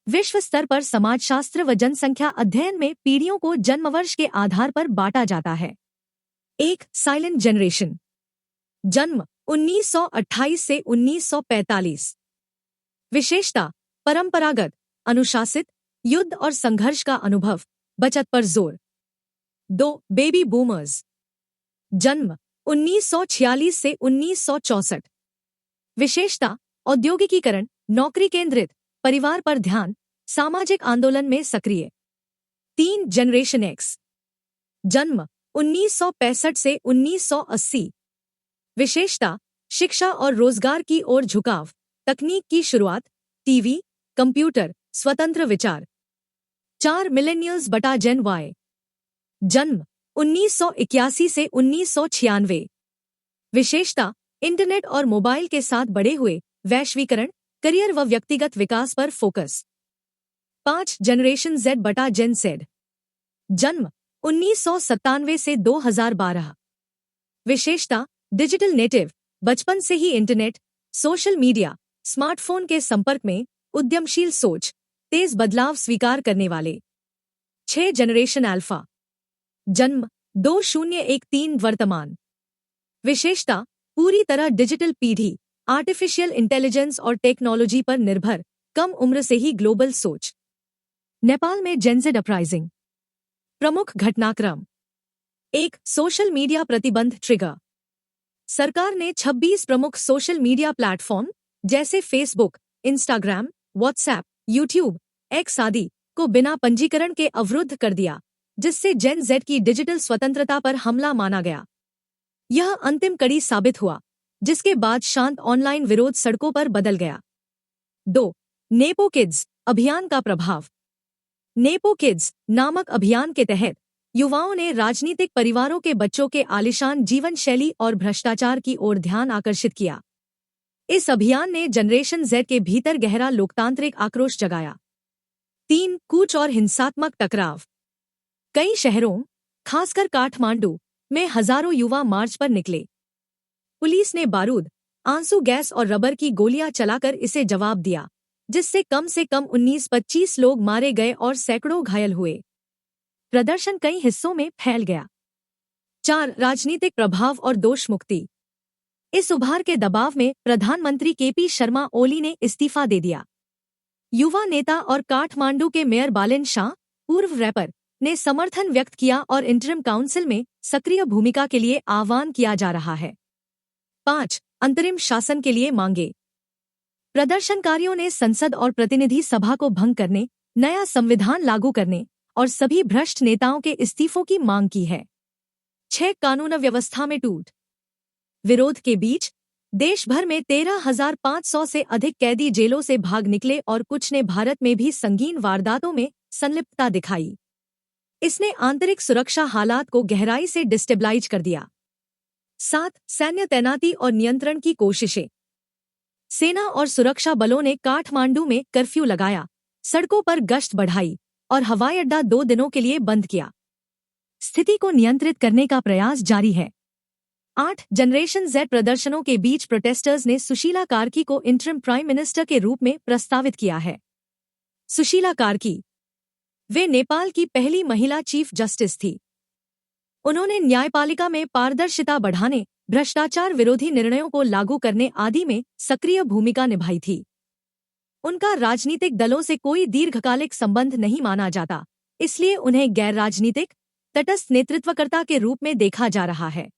विश्व स्तर पर समाजशास्त्र व जनसंख्या अध्ययन में पीढ़ियों को जन्मवर्ष के आधार पर बांटा जाता है। 1. Silent generation. जन्म 1928 से 1945। विशेषता: परंपरागत, अनुशासित, युद्ध और संघर्ष का अनुभव, बचत पर जोर। 2. Baby boomers. जन्म 1946 से 1964। विशेषता: औद्योगिकीकरण, नौकरी केंद्रित, परिवार पर ध्यान, सामाजिक आंदोलन में सक्रिय। 3. Generation x. जन्म 1965 से 1980। विशेषता: शिक्षा और रोजगार की ओर झुकाव, तकनीक की शुरुआत, टीवी, कंप्यूटर, स्वतंत्र विचार। 4. मिलेनियल्स बटा जेन वाई। जन्म 1981 से 1996। विशेषता: इंटरनेट और मोबाइल के साथ बढ़े हुए, वैश्वीकरण, करियर व व्यक्तिगत विकास पर फोकस। 5. जनरेशन जेड बटा जेन जेड। जन्म 1997 से 2012। विशेषता: डिजिटल नेटिव, बचपन से ही इंटरनेट, सोशल मीडिया, स्मार्टफोन के संपर्क में, उद्यमशील सोच, तेज बदलाव स्वीकार करने वाले। 6. Generation alpha. जन्म 2013 वर्तमान। विशेषता: पूरी तरह डिजिटल पीढ़ी, आर्टिफिशियल इंटेलिजेंस और टेक्नोलॉजी पर निर्भर, कम उम्र से ही ग्लोबल सोच। नेपाल में जेनजेड अपराइजिंग। प्रमुख घटनाक्रम। 1. सोशल मीडिया प्रतिबंध ट्रिगर। सरकार ने 26 प्रमुख सोशल मीडिया प्लेटफॉर्म जैसे Facebook, Instagram, WhatsApp, YouTube, x आदि को बिना पंजीकरण के अवरुद्ध कर दिया, जिससे जेन जेड की डिजिटल स्वतंत्रता पर हमला माना गया। यह अंतिम कड़ी साबित हुआ, जिसके बाद शांत ऑनलाइन विरोध सड़कों पर बदल गया। 2. नेपो किड्स अभियान का प्रभाव। नेपो किड्स नामक अभियान के तहत युवाओं ने राजनीतिक परिवारों के बच्चों के आलीशान जीवन शैली और भ्रष्टाचार की ओर ध्यान आकर्षित किया। इस अभियान ने जनरेशन जेड के भीतर गहरा लोकतांत्रिक आक्रोश जगाया। 3. कूच और हिंसात्मक टकराव। कई शहरों, खासकर काठमांडू में हजारों युवा मार्च पर निकले। पुलिस ने बारूद, आंसू गैस और रबर की गोलियां चलाकर इसे जवाब दिया, जिससे कम से कम 19-25 लोग मारे गए और सैकड़ों घायल हुए। प्रदर्शन कई हिस्सों में फैल गया। 4. राजनीतिक प्रभाव और दोष मुक्ति। इस उभार के दबाव में प्रधानमंत्री केपी शर्मा ओली ने इस्तीफा दे दिया। युवा नेता और काठमांडू के मेयर बालिन शाह, पूर्व रैपर, ने समर्थन व्यक्त किया और इंटरिम काउंसिल में सक्रिय भूमिका के लिए आह्वान किया जा रहा है। 5. अंतरिम शासन के लिए मांगे। प्रदर्शनकारियों ने संसद और प्रतिनिधि सभा को भंग करने, नया संविधान लागू करने और सभी भ्रष्ट नेताओं के इस्तीफों की मांग की है। 6. कानून व्यवस्था में टूट। विरोध के बीच देश भर में 13,500 से अधिक कैदी जेलों से भाग निकले और कुछ ने भारत में भी संगीन वारदातों में संलिप्तता दिखाई। इसने आंतरिक सुरक्षा हालात को गहराई से डिस्टेबलाइज कर दिया। 7. सैन्य तैनाती और नियंत्रण की कोशिशें। सेना और सुरक्षा बलों ने काठमांडू में कर्फ्यू लगाया, सड़कों पर गश्त बढ़ाई और हवाई अड्डा 2 दिनों के लिए बंद किया। स्थिति को नियंत्रित करने का प्रयास जारी है। 8. जनरेशन जेड प्रदर्शनों के बीच प्रोटेस्टर्स ने सुशीला कार्की को इंटरिम प्राइम मिनिस्टर के रूप में प्रस्तावित किया है। सुशीला कार्की, वे नेपाल की पहली महिला चीफ जस्टिस थी। उन्होंने न्यायपालिका में पारदर्शिता बढ़ाने, भ्रष्टाचार विरोधी निर्णयों को लागू करने आदि में सक्रिय भूमिका निभाई थी। उनका राजनीतिक दलों से कोई दीर्घकालिक संबंध नहीं माना जाता, इसलिए उन्हें गैर राजनीतिक, तटस्थ नेतृत्वकर्ता के रूप में देखा जा रहा है।